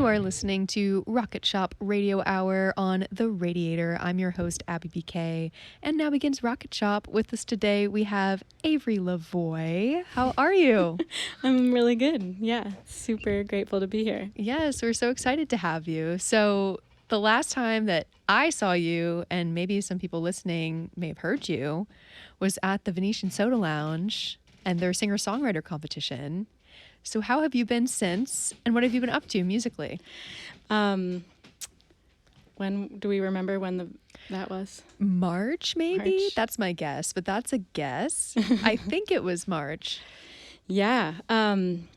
are listening to Rocket Shop Radio Hour on The Radiator. I'm your host, Abby BK. And now begins Rocket Shop. With us today, we have Avery Lavoie. How are you? I'm really good. Yeah, super grateful to be here. Yes, we're so excited to have you. So the last time that I saw you, and maybe some people listening may have heard you, was at the Venetian Soda Lounge and their singer-songwriter competition. So how have you been since, and what have you been up to musically? When do we remember when that was? March, maybe? March. That's my guess, but that's a guess. I think it was March. Yeah. In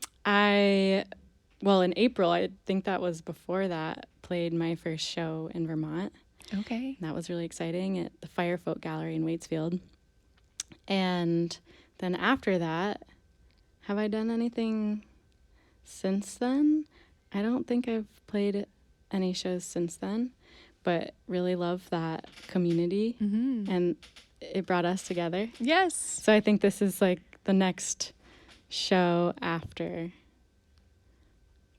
April, I think that was before that, played my first show in Vermont. Okay. That was really exciting at the Firefolk Gallery in Waitsfield. And then after that, have I done anything since then? I don't think I've played any shows since then, but really love that community, and it brought us together. Yes. So I think this is like the next show after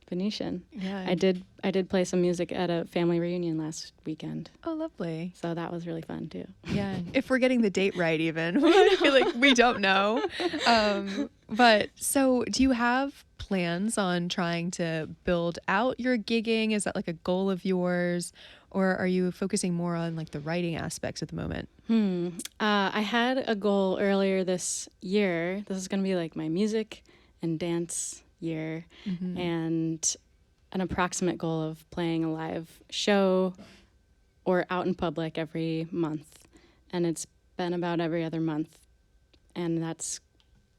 Venetian. Yeah. I did play some music at a family reunion last weekend. Oh, lovely. So that was really fun too. Yeah. If we're getting the date right, even. I feel like we don't know. But so do you have plans on trying to build out your gigging? Is that like a goal of yours? Or are you focusing more on like the writing aspects at the moment? I had a goal earlier this year. This is going to be like my music and dance year, and an approximate goal of playing a live show or out in public every month. And it's been about every other month, and that's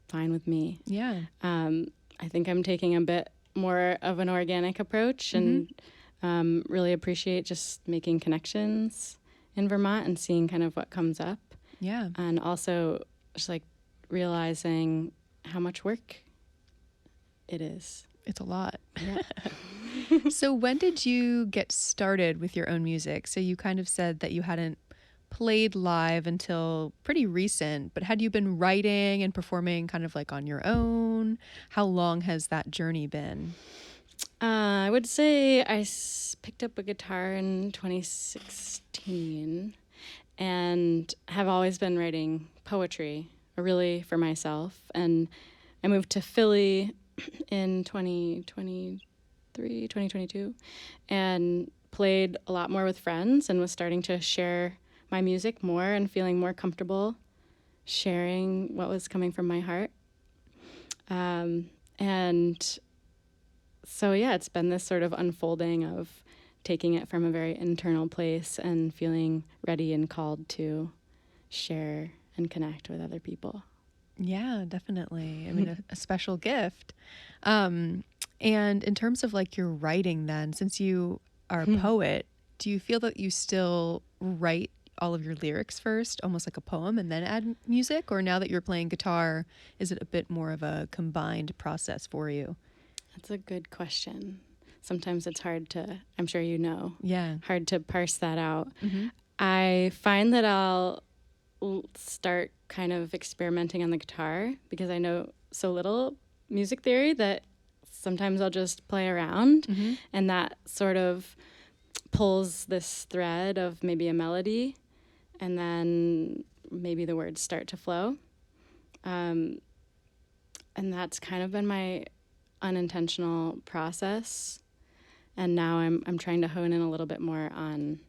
fine with me. Yeah. I think I'm taking a bit more of an organic approach, and really appreciate just making connections in Vermont and seeing kind of what comes up. Yeah. And also just like realizing how much work it is. It's a lot. Yeah. So when did you get started with your own music? So you kind of said that you hadn't played live until pretty recent, but had you been writing and performing kind of like on your own? How long has that journey been? I would say I picked up a guitar in 2016 and have always been writing poetry, really for myself. And I moved to Philly in 2022, and played a lot more with friends and was starting to share my music more and feeling more comfortable sharing what was coming from my heart. And so, yeah, it's been this sort of unfolding of taking it from a very internal place and feeling ready and called to share and connect with other people. Yeah, definitely. I mean, a special gift. And in terms of like your writing then, since you are a poet, do you feel that you still write all of your lyrics first, almost like a poem, and then add music? Or now that you're playing guitar, is it a bit more of a combined process for you? That's a good question. Sometimes it's hard to, I'm sure you know, Yeah. hard to parse that out. I find that I'll start kind of experimenting on the guitar because I know so little music theory that sometimes I'll just play around, and that sort of pulls this thread of maybe a melody, and then maybe the words start to flow. And that's kind of been my unintentional process. And now I'm trying to hone in a little bit more on,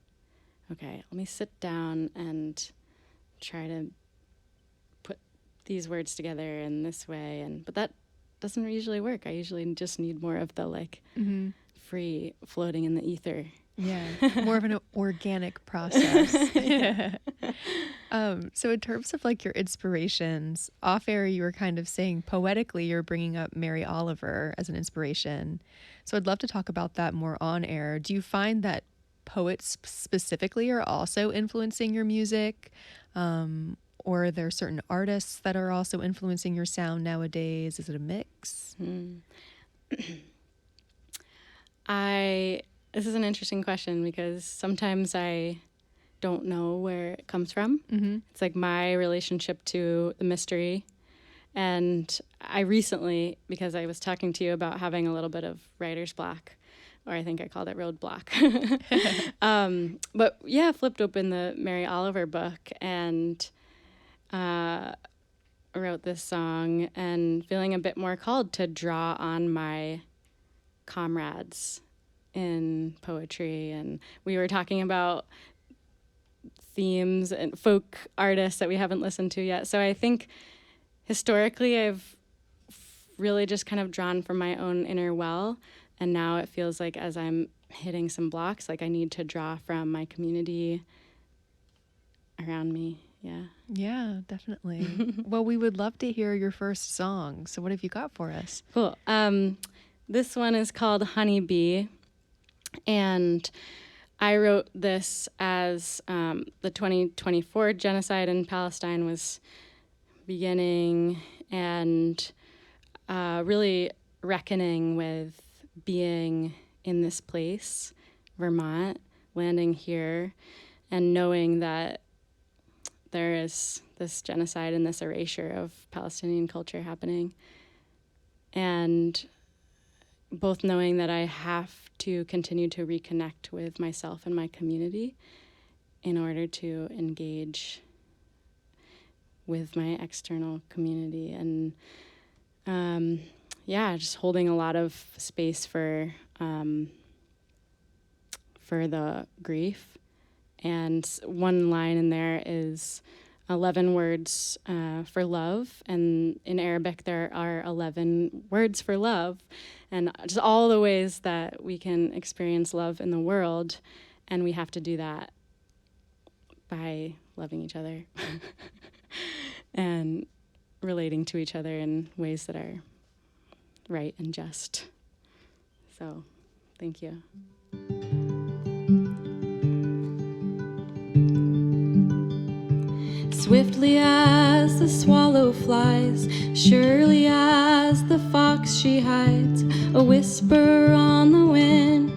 okay, let me sit down and try to put these words together in this way, but that doesn't usually work. I usually just need more of the like free floating in the ether. Yeah, more of an organic process. So in terms of like your inspirations, off air you were kind of saying poetically you're bringing up Mary Oliver as an inspiration. So I'd love to talk about that more on air. Do you find that poets specifically are also influencing your music? Or are there certain artists that are also influencing your sound nowadays? Is it a mix? This is an interesting question because sometimes I don't know where it comes from. It's like my relationship to the mystery. And I recently, because I was talking to you about having a little bit of writer's block, or I think I called it Roadblock. But yeah, flipped open the Mary Oliver book and wrote this song, and feeling a bit more called to draw on my comrades in poetry. And we were talking about themes and folk artists that we haven't listened to yet. So I think historically I've really just kind of drawn from my own inner well. And now it feels like as I'm hitting some blocks, like I need to draw from my community around me. Yeah. Yeah, definitely. Well, we would love to hear your first song. So what have you got for us? Cool. This one is called Honeybee. And I wrote this as the 2024 genocide in Palestine was beginning, and really reckoning with being in this place, Vermont, landing here, and knowing that there is this genocide and this erasure of Palestinian culture happening. And both knowing that I have to continue to reconnect with myself and my community in order to engage with my external community. And just holding a lot of space for the grief. And one line in there is 11 words for love. And in Arabic, there are 11 words for love. And just all the ways that we can experience love in the world. And we have to do that by loving each other and relating to each other in ways that are right and just. So, thank you. Swiftly as the swallow flies, surely as the fox she hides, a whisper on the wind,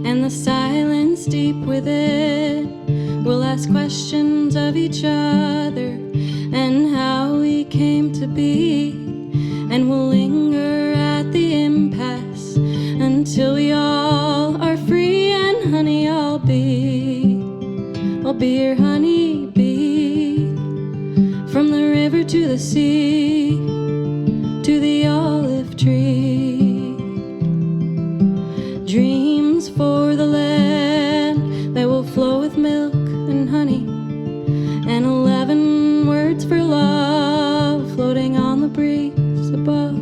and the silence deep within will ask questions of each other and how we came to be, and will linger at the impasse until we all are free. And honey, I'll be your honeybee, from the river to the sea, to the olive tree. Dreams for the land that will flow with milk and honey, and 11 words for love floating on the breeze above.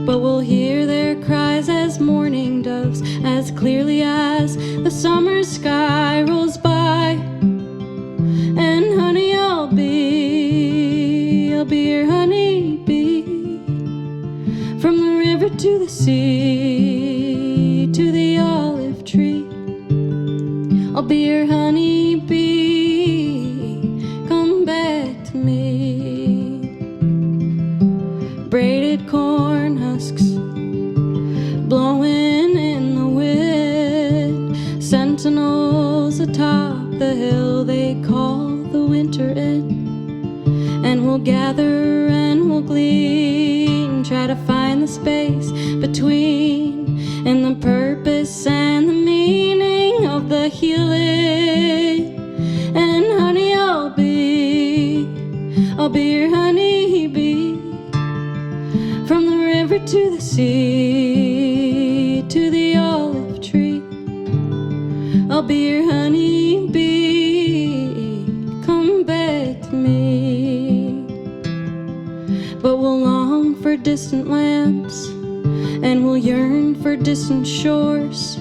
But we'll hear their cries as morning doves, as clearly as the summer sky rolls by. And honey, I'll be your honeybee, from the river to the sea, to the olive tree. I'll be your honeybee, come back to me. Braided corn husks blowing in the wind, sentinels atop the hill they call the winter inn. And we'll gather and we'll glean, try to find the space between, in the purpose and the meaning of the healing. And honey, I'll be your honeybee, from the river to the sea, to the olive tree. I'll be your honeybee, come back to me. But we'll long for distant lands, and we'll yearn for distant shores.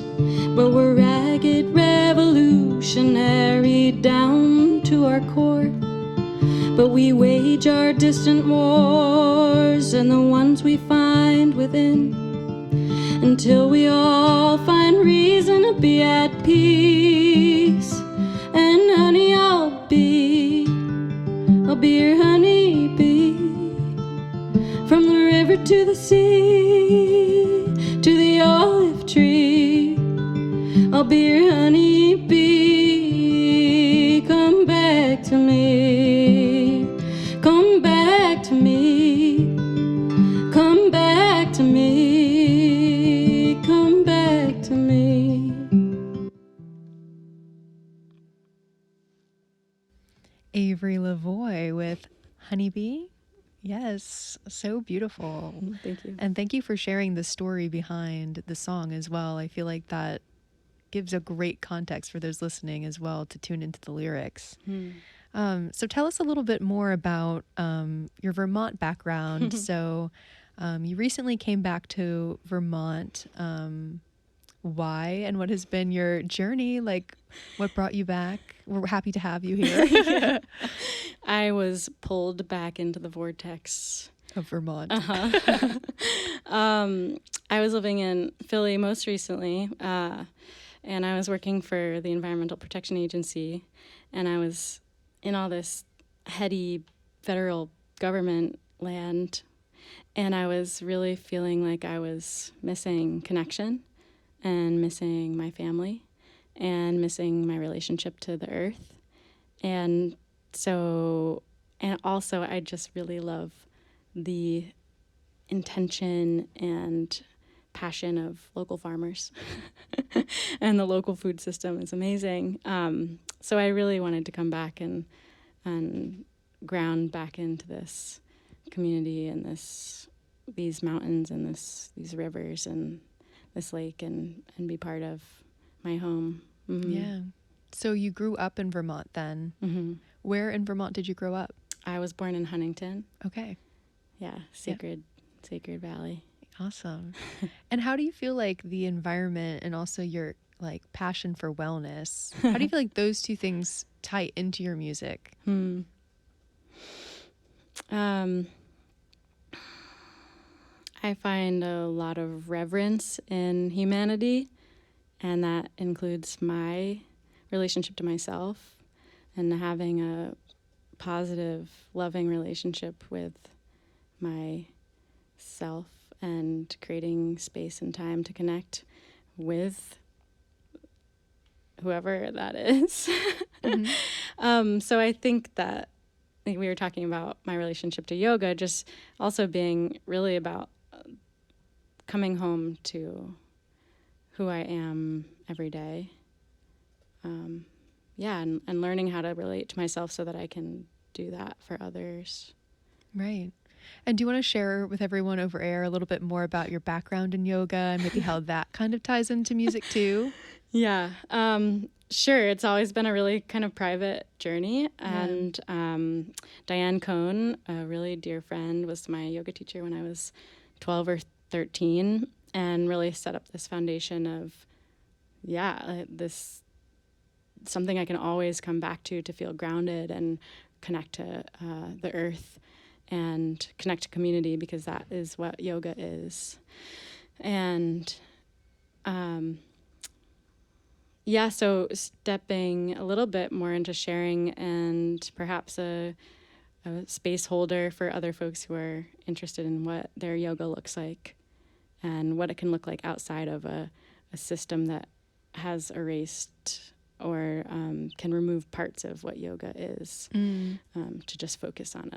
But we're ragged revolutionary down to our core. But we wage our distant wars, and the ones we find within, until we all find reason to be at peace. And honey, I'll be your honeybee, from the river to the sea, to the olive tree. I'll be your honeybee, come back to me, come back to me, come back to me, come back to me. Honeybee? Yes, so beautiful. Thank you. And thank you for sharing the story behind the song as well. I feel like that gives a great context for those listening as well to tune into the lyrics. So tell us a little bit more about your Vermont background. So you recently came back to Vermont. Why and what has been your journey? Like, what brought you back? We're happy to have you here. I was pulled back into the vortex of Vermont. I was living in Philly most recently, and I was working for the Environmental Protection Agency, and I was in all this heady federal government land, and I was really feeling like I was missing connection and missing my family and missing my relationship to the earth. And so, and also I just really love the intention and passion of local farmers and the local food system is amazing. So I really wanted to come back and ground back into this community and these mountains and these rivers and this lake and be part of my home. Mm-hmm. Yeah. So you grew up in Vermont then. Mm-hmm. Where in Vermont did you grow up? I was born in Huntington. Okay. Yeah, Sacred Valley. Awesome. And how do you feel like the environment and also your like passion for wellness, how do you feel like those two things tie into your music? I find a lot of reverence in humanity, and that includes my relationship to myself and having a positive, loving relationship with myself and creating space and time to connect with whoever that is. Mm-hmm. So I think that we were talking about my relationship to yoga, just also being really about coming home to who I am every day. And learning how to relate to myself so that I can do that for others. Right. And do you want to share with everyone over air a little bit more about your background in yoga and maybe how that kind of ties into music too? Yeah. Sure. It's always been a really kind of private journey. And Diane Cohn, a really dear friend, was my yoga teacher when I was 12 or 13 and really set up this foundation of, this something I can always come back to feel grounded and connect to the earth and connect to community, because that is what yoga is. And so stepping a little bit more into sharing and perhaps a space holder for other folks who are interested in what their yoga looks like and what it can look like outside of a system that has erased or can remove parts of what yoga is, to just focus on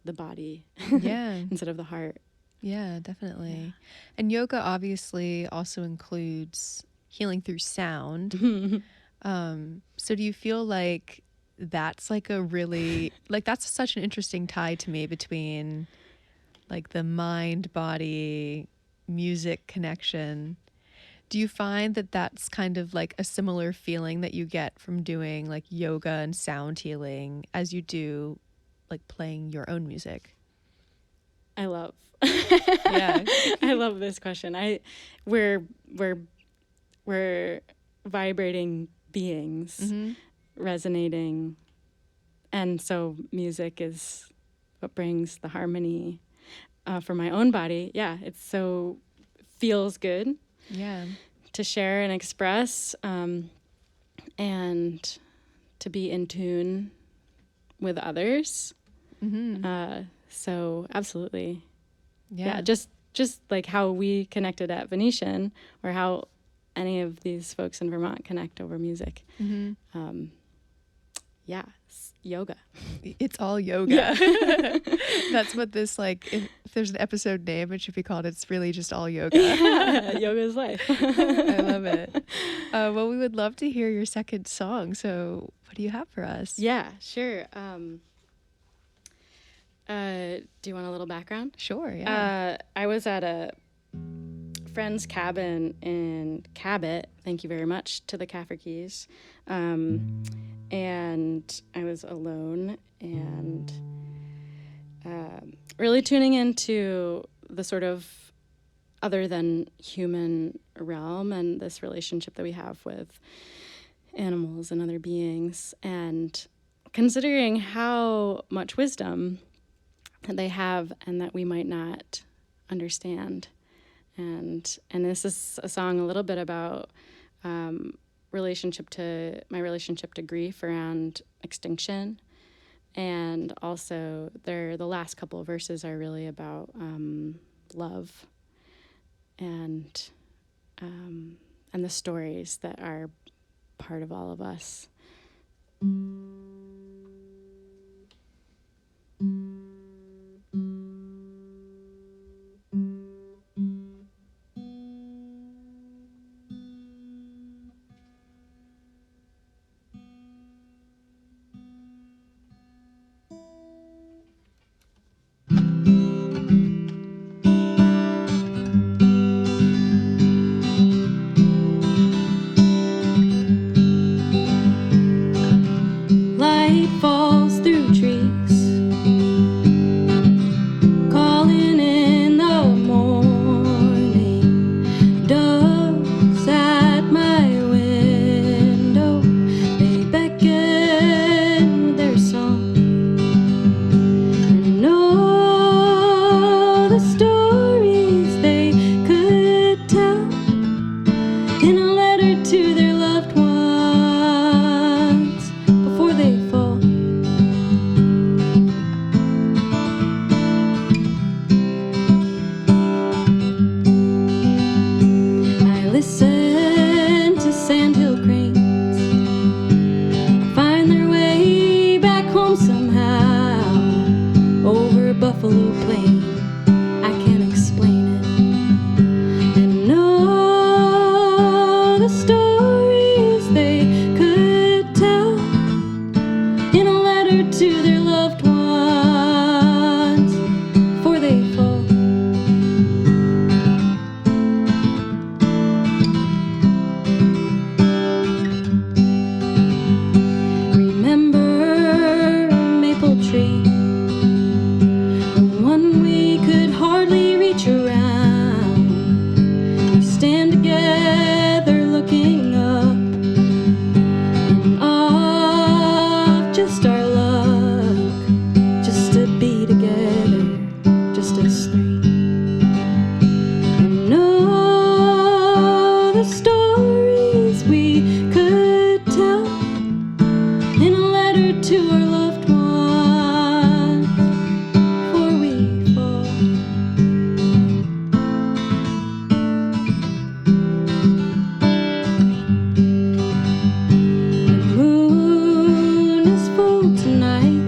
the body instead of the heart. Yeah, definitely. Yeah. And yoga obviously also includes healing through sound. So do you feel like that's like a really, like that's such an interesting tie to me between like the mind, body, music connection? Do you find that that's kind of like a similar feeling that you get from doing like yoga and sound healing as you do like playing your own music? I love. Yeah. I love this question. We're vibrating beings, resonating, and so music is what brings the harmony for my own body. Yeah, it's so feels good. Yeah, to share and express, and to be in tune with others. So absolutely, yeah. Just like how we connected at Venetian, or how any of these folks in Vermont connect over music. Yoga. It's all yoga. Yeah. That's what this, like, if there's an episode name, it should be called It's Really Just All Yoga. Yeah, yoga is life. I love it. Well, we would love to hear your second song. So what do you have for us? Yeah, sure. Do you want a little background? Sure, yeah. I was at a friend's cabin in Cabot. Thank you very much to the Cafferkeys. And I was alone and really tuning into the sort of other than human realm and this relationship that we have with animals and other beings, and considering how much wisdom that they have and that we might not understand. And this is a song a little bit about my relationship to grief around extinction. And also the last couple of verses are really about love and the stories that are part of all of us. Light falls through trees, calling in the morning. Doves at my window, they beckon with their song. And all the stories they could tell in a letter to their loved ones before they fall. I listen to sandhill cranes find their way back home somehow over Buffalo Plain. I can't explain it. And all the stories they could tell in a letter to their loved ones before they fall. Remember maple tree, the one we could hardly reach around. We stand together looking up in awe of just our luck, just to be together, just us three. And all the stories we could tell in a letter to our loved ones before we fall. The moon is full tonight,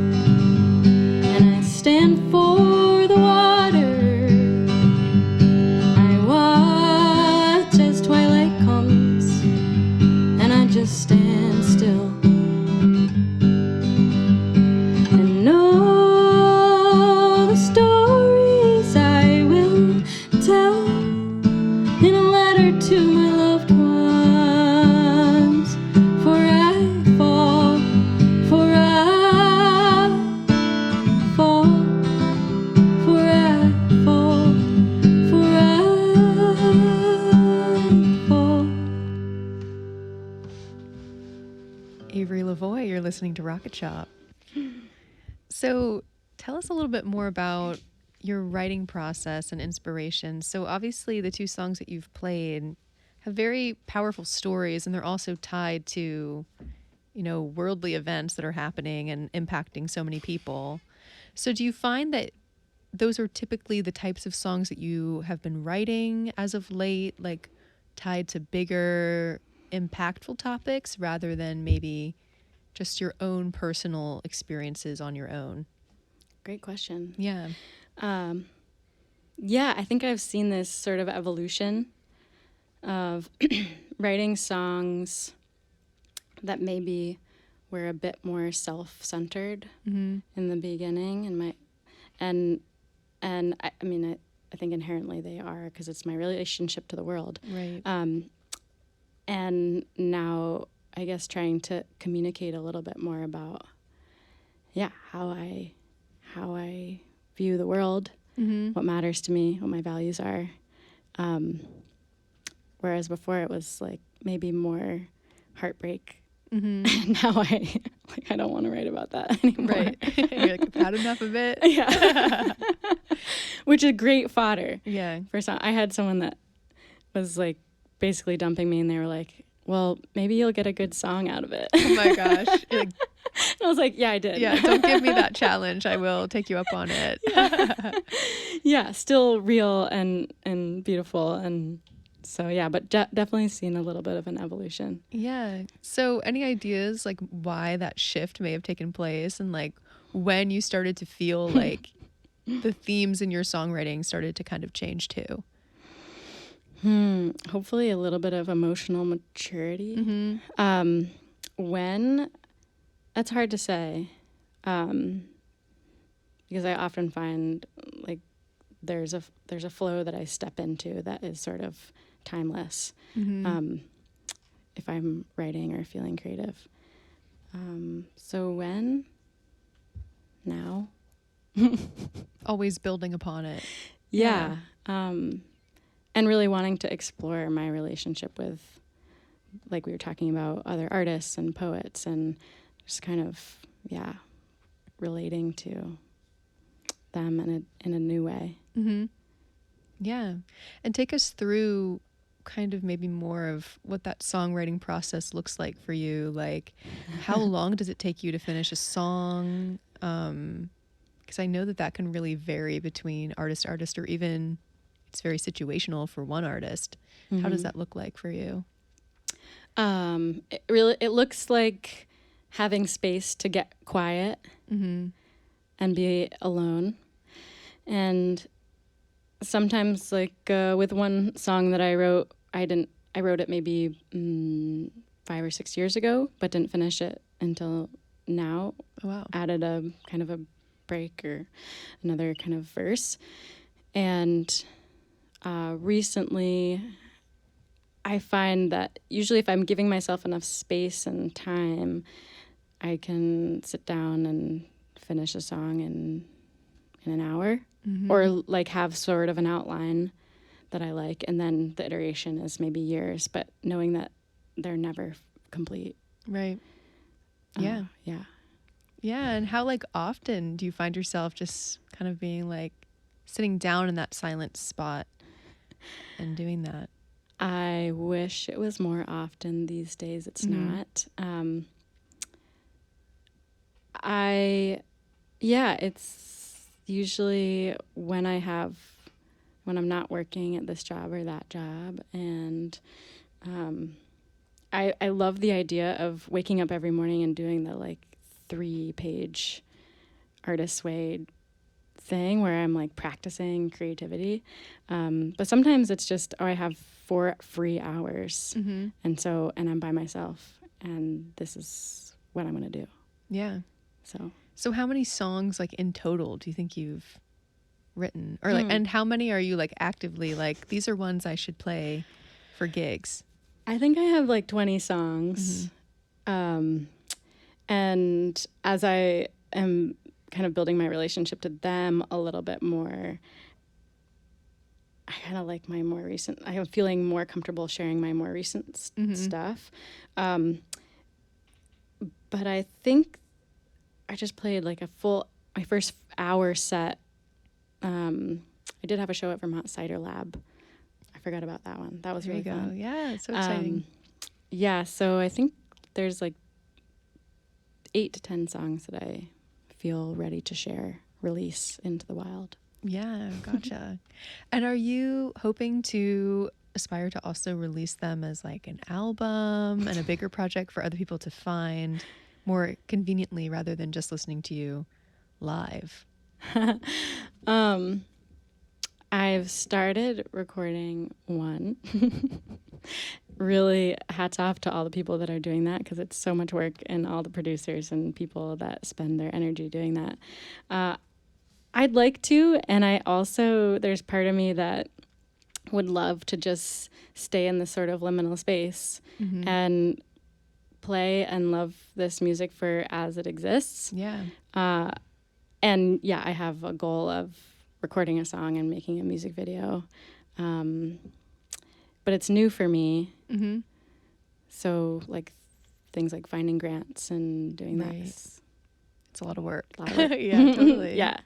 and I stand for the water. I watch as twilight comes, and I just stand still. And all the stories I will tell in a letter to my loved ones. For I fall, for I fall, for I fall, for I fall. Avery Lavoie, you're listening to Rocket Shop. So tell us a little bit more about your writing process and inspiration. So obviously the two songs that you've played have very powerful stories, and they're also tied to, worldly events that are happening and impacting so many people. So do you find that those are typically the types of songs that you have been writing as of late, like tied to bigger, impactful topics rather than maybe just your own personal experiences on your own? Great question. Yeah. Yeah, I think I've seen this sort of evolution of writing songs that maybe were a bit more self-centered in the beginning, and I mean, I think inherently they are, because it's my relationship to the world. Right. And now I guess trying to communicate a little bit more about, how I view the world, what matters to me, what my values are. Whereas before it was like maybe more heartbreak. And now I don't want to write about that anymore. Right. You're like, I've had enough of it. Yeah. Which is great fodder. Yeah. For some, I had someone that was like basically dumping me, and they were like, well, maybe you'll get a good song out of it. Oh my gosh. You're like, and I was like, yeah, I did. yeah, don't give me that challenge. I will take you up on it. Yeah, still real and beautiful. And so, yeah, but definitely seen a little bit of an evolution. Yeah. So any ideas like why that shift may have taken place, and like when you started to feel like the themes in your songwriting started to kind of change too? Hopefully a little bit of emotional maturity. When, that's hard to say, because I often find like there's a flow that I step into that is sort of timeless. If I'm writing or feeling creative. So when? Now. Always building upon it. Yeah. And really wanting to explore my relationship with, like we were talking about, other artists and poets, and just kind of, relating to them in a new way. Yeah. And take us through kind of maybe more of what that songwriting process looks like for you. Like, how long does it take you to finish a song? Because I know that can really vary between artist to artist, or even it's very situational for one artist. How does that look like for you? It looks like having space to get quiet and be alone. And sometimes, like with one song that I wrote, I wrote it maybe 5 or 6 years ago, but didn't finish it until now. Oh, wow. Added a kind of a break or another kind of verse. And recently, I find that usually if I'm giving myself enough space and time, I can sit down and finish a song in an hour, or like have sort of an outline that I like, and then the iteration is maybe years, but knowing that they're never complete. Right. Yeah. Yeah. And how like often do you find yourself just kind of being like sitting down in that silent spot and doing that? I wish it was more often. These days it's not. It's usually when I'm not working at this job or that job. And I love the idea of waking up every morning and doing the like 3-page Artist's Way thing where I'm like practicing creativity. But sometimes it's just, I have 4 free hours. And I'm by myself, and this is what I'm going to do. Yeah. So how many songs like in total do you think you've written, or like, and how many are you like actively like, these are ones I should play for gigs? I think I have like 20 songs. And as I am kind of building my relationship to them a little bit more, I kind of like my more recent, I am feeling more comfortable sharing my more recent stuff. But I think I just played like my first hour set. I did have a show at Vermont Cider Lab. I forgot about that one. That was really fun. Yeah, it's so exciting. So I think there's like 8 to 10 songs that I feel ready to share, release into the wild. Yeah, gotcha. And are you hoping to aspire to also release them as like an album and a bigger project for other people to find more conveniently rather than just listening to you live? I've started recording one. Really hats off to all the people that are doing that, because it's so much work, and all the producers and people that spend their energy doing that. I'd like to, and there's part of me that would love to just stay in this sort of liminal space and play and love this music for as it exists. Yeah. And yeah, I have a goal of recording a song and making a music video. But it's new for me. Mm-hmm. So like things like finding grants and doing that. It's a lot of work. Yeah, totally. Yeah.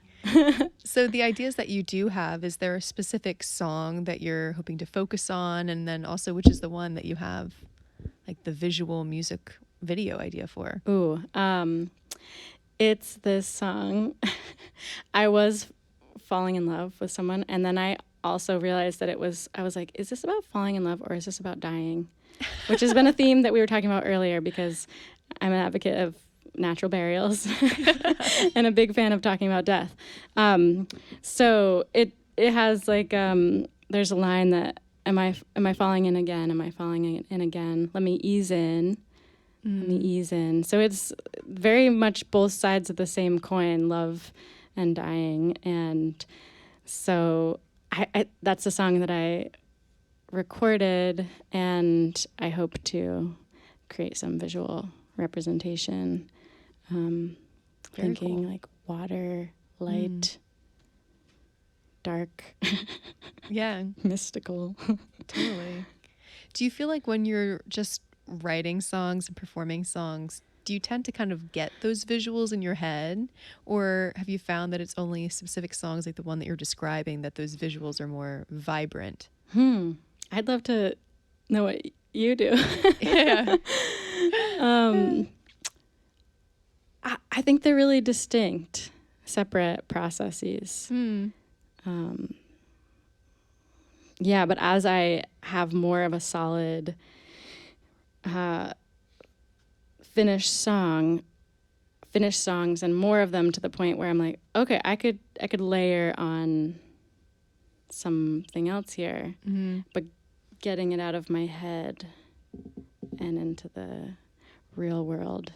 So the ideas that you do have, is there a specific song that you're hoping to focus on? And then also, which is the one that you have like the visual music video idea for? Ooh, it's this song. I was falling in love with someone, and then I also realized that I was like, is this about falling in love or is this about dying? Which has been a theme that we were talking about earlier, because I'm an advocate of natural burials and a big fan of talking about death. So it has like, there's a line that, am I falling in again? Am I falling in again? Let me ease in. Let me ease in. So it's very much both sides of the same coin, love and dying. And so I that's a song that I recorded, and I hope to create some visual representation. Thinking cool. Like water, light, dark. Yeah. Mystical. Totally. Do you feel like when you're just writing songs and performing songs, do you tend to kind of get those visuals in your head? Or have you found that it's only specific songs like the one that you're describing that those visuals are more vibrant? I'd love to know what you do. Yeah. I think they're really distinct, separate processes. Yeah, but as I have more of a solid finished songs and more of them, to the point where I'm like, okay, I could layer on something else here, but getting it out of my head and into the real world.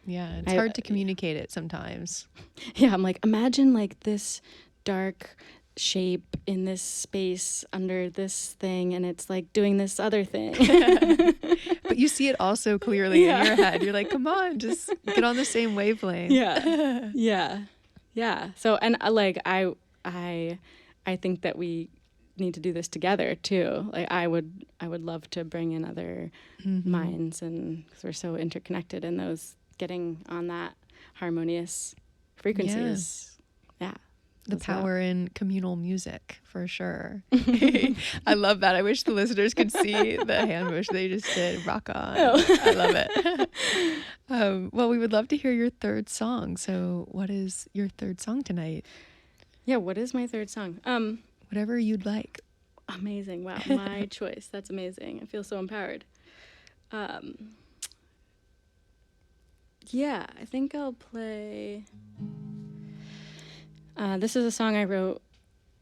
Yeah, it's hard to communicate it sometimes. Yeah, I'm like, imagine like this dark shape in this space under this thing, and it's like doing this other thing. But you see it all so clearly in your head. You're like, come on, just get on the same wavelength. Yeah. So, and like I think that we need to do this together too. Like I would love to bring in other minds, and because we're so interconnected, and those getting on that harmonious frequencies. Yeah. The power in communal music, for sure. I love that. I wish the listeners could see the hand motion they just did. Rock on. Oh. I love it. Well, we would love to hear your third song. So what is your third song tonight? Yeah, what is my third song? Whatever you'd like. Amazing. Wow, my choice. That's amazing. I feel so empowered. Yeah, I think I'll play... this is a song I wrote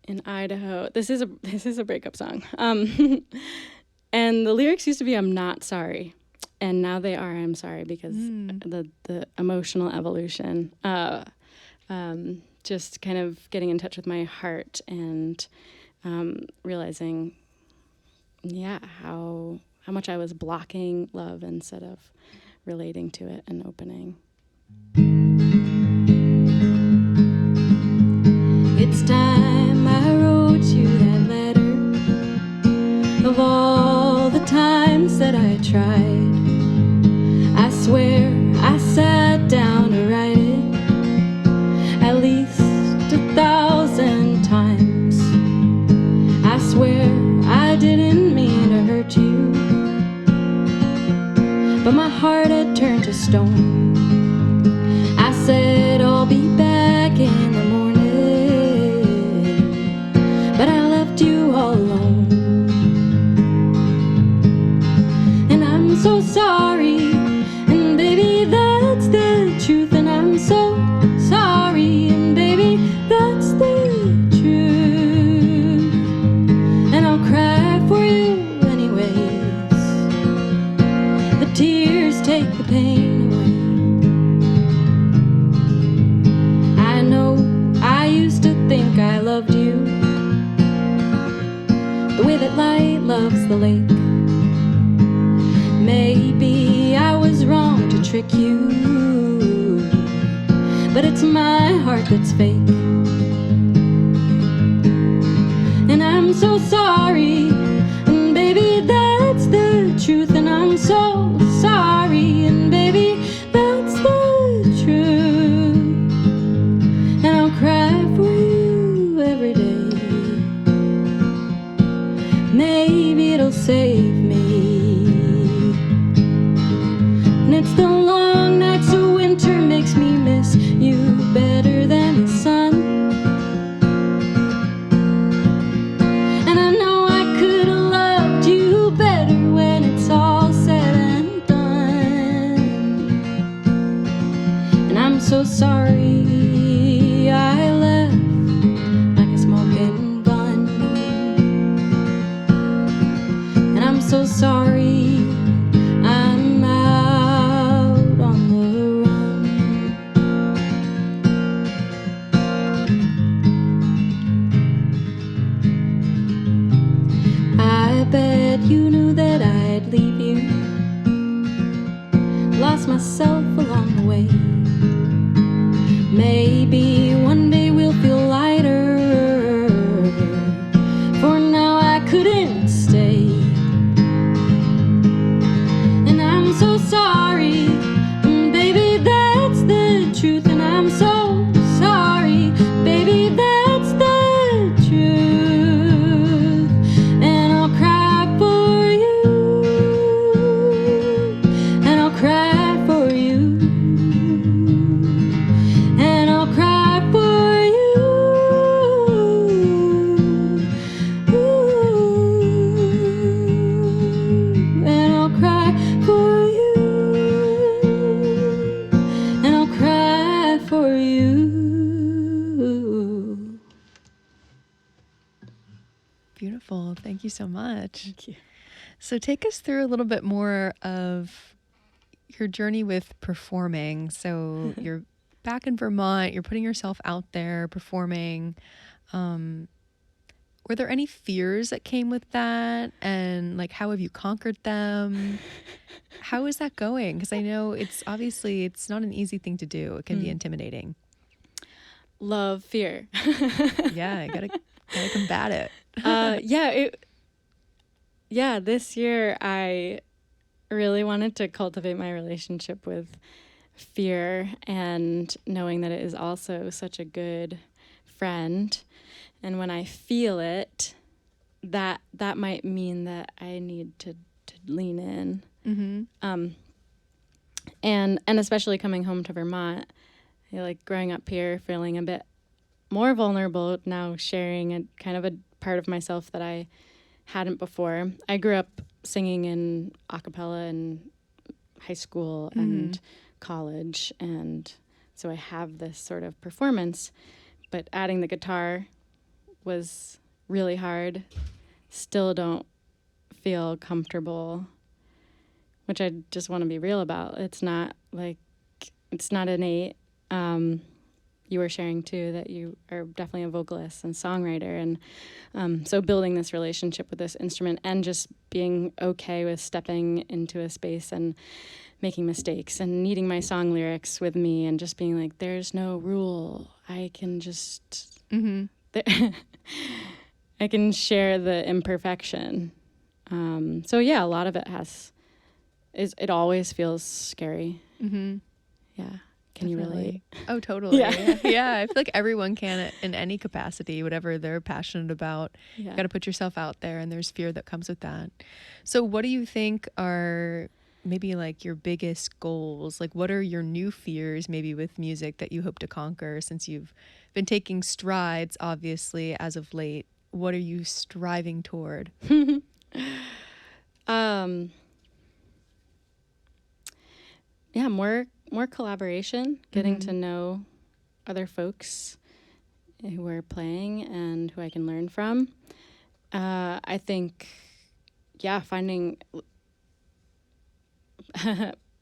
in Idaho. This is a breakup song. And the lyrics used to be, I'm not sorry. And now they are, I'm sorry, because the emotional evolution. Just kind of getting in touch with my heart and realizing, how much I was blocking love instead of relating to it and opening. It's time I wrote you that letter. Of all the times that I tried, I swear I sat down to write it at least 1,000 times. I swear I didn't mean to hurt you, but my heart had turned to stone. I said I'll be back in the morning, but I left you all alone. And I'm so sorry, and baby, that's the truth. And I'm so sorry, and baby, that's the truth. And I'll cry for you anyways. The tears take the pain away. the way that light loves the lake. Maybe I was wrong to trick you, but it's my heart that's fake. And I'm so sorry, and baby, that's the truth. And I'm so sorry, and baby, that's the truth. And I'll cry for you every day. Maybe it'll save me. And it's the long nights of winter makes me miss you better than the sun. And I know I could have loved you better when it's all said and done. And I'm so sorry I left like a smoking gun. And I'm so sorry I'm out on the run. I bet you knew that I'd leave you. Lost myself along the way. Maybe one day we'll feel lighter. For now I couldn't stay. And I'm so sorry, baby, that's the truth. And I'm so sorry, baby, that's the truth. And I'll cry for you, and I'll cry for you, and I'll cry for you. And I'll cry for you, and I'll cry for you. Beautiful. Thank you so much. Thank you. So take us through a little bit more of your journey with performing. So you're back in Vermont, you're putting yourself out there performing. Were there any fears that came with that? And like, how have you conquered them? How is that going? Because I know it's obviously, it's not an easy thing to do. It can be intimidating. Love, fear. Yeah, gotta combat it. This year I really wanted to cultivate my relationship with fear and knowing that it is also such a good friend. And when I feel it, that might mean that I need to lean in. Mm-hmm. And especially coming home to Vermont, I like growing up here, feeling a bit more vulnerable now, sharing a kind of a part of myself that I hadn't before. I grew up singing in a cappella in high school and college, and so I have this sort of performance, but adding the guitar was really hard. Still don't feel comfortable, which I just want to be real about. It's not innate. You were sharing too that you are definitely a vocalist and songwriter, and so building this relationship with this instrument and just being okay with stepping into a space and making mistakes and needing my song lyrics with me and just being like, there's no rule. I can just I can share the imperfection. So yeah, a lot of it it always feels scary. Mm-hmm. Yeah. Can you relate? Oh, totally. Yeah. Yeah. I feel like everyone can in any capacity, whatever they're passionate about. Yeah. You got to put yourself out there, and there's fear that comes with that. So what do you think are maybe like your biggest goals? Like, what are your new fears maybe with music that you hope to conquer since you've been taking strides, obviously, as of late? What are you striving toward? Yeah, more collaboration, getting to know other folks who are playing and who I can learn from. I think, finding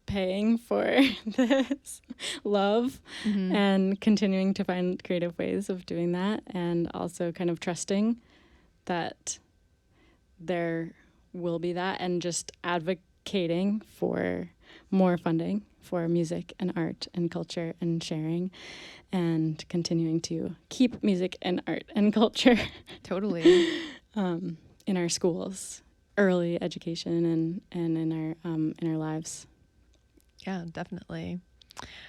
paying for this love and continuing to find creative ways of doing that, and also kind of trusting that there will be that, and just advocating for more funding for music and art and culture and sharing, and continuing to keep music and art and culture Totally. in our schools, early education, and in our lives. Yeah, definitely.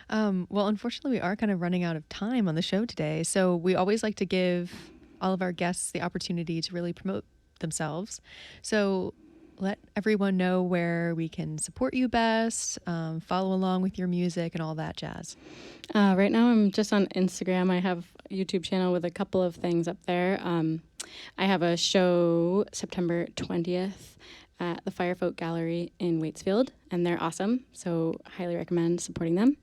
Well, unfortunately, we are kind of running out of time on the show today. So we always like to give all of our guests the opportunity to really promote themselves. So let everyone know where we can support you best, follow along with your music and all that jazz. Right now, I'm just on Instagram. I have a YouTube channel with a couple of things up there. I have a show September 20th at the Firefolk Gallery in Waitsfield, and they're awesome. So highly recommend supporting them.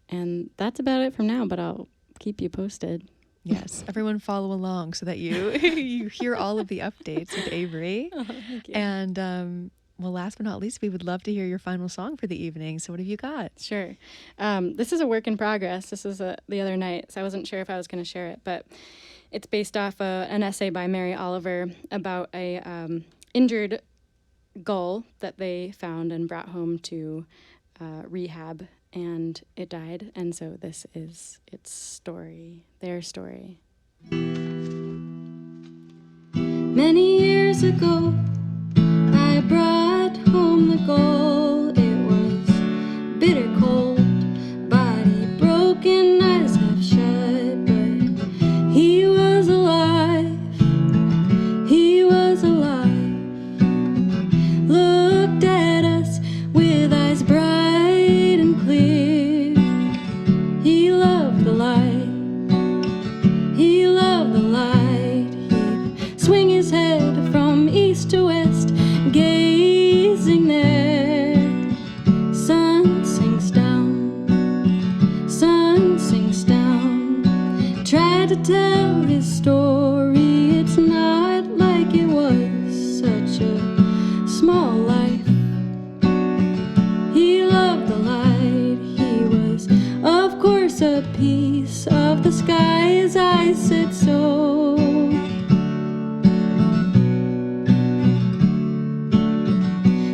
And that's about it from now, but I'll keep you posted. Yes, everyone follow along so that you you hear all of the updates with Avery. Oh, thank you. And well, last but not least, we would love to hear your final song for the evening. So what have you got? Sure. This is a work in progress. This is the other night, so I wasn't sure if I was going to share it, but it's based off an essay by Mary Oliver about a injured gull that they found and brought home to rehab, and it died. And so this is its story, their story. Many years ago, I brought home the gull. It was bitter cold, body broken, eyes half shut, but he was alive. He was alive. Looked at us with eyes bright and clear. He loved the light. He loved the light. He'd swing his head from east to west, gazing there. Sun sinks down. Sun sinks down. Tried to tell his story. It's not like it was such a small life. He loved the light. He was, of course, a piece of the sky. His eyes said so.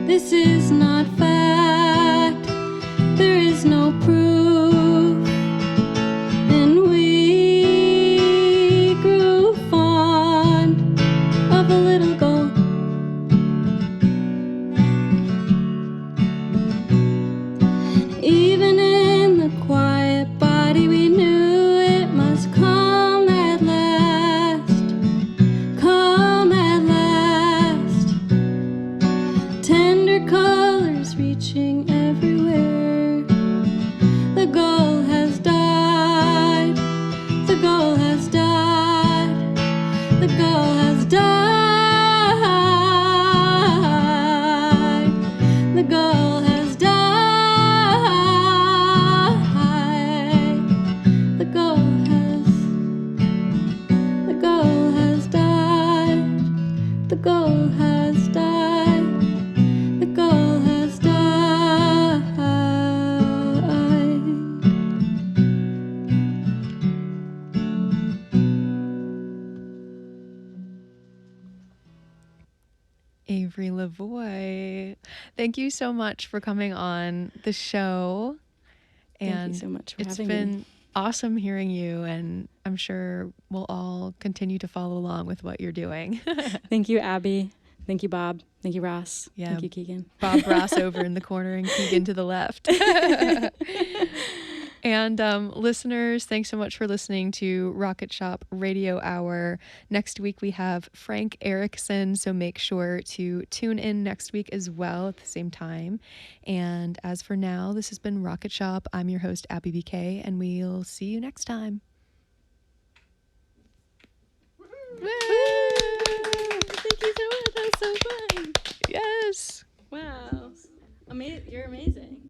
This is not fact. There is no proof. And we grew fond of a little gull. Even in the quiet body, we knew it must come at last. Come at last. Tender colors reaching everywhere. The gull has died. The gull has died. The gull has died. The gull has died. The gull has. The gull has died. The gull has died. The gull has died. Avery Lavoie, thank you so much for coming on the show. Thank you so much for it's having been me. awesome hearing you, and I'm sure we'll all continue to follow along with what you're doing. Thank you, Abby. Thank you, Bob. Thank you, Ross. Yeah. Thank you, Keegan. Bob Ross over in the corner and Keegan to the left. And listeners, thanks so much for listening to Rocket Shop Radio Hour. Next week we have Frank Erickson, so make sure to tune in next week as well at the same time. And as for now, this has been Rocket Shop. I'm your host, Abby BK, and we'll see you next time. Woo! Thank you so much. That was so fun. Yes. Wow. You're amazing.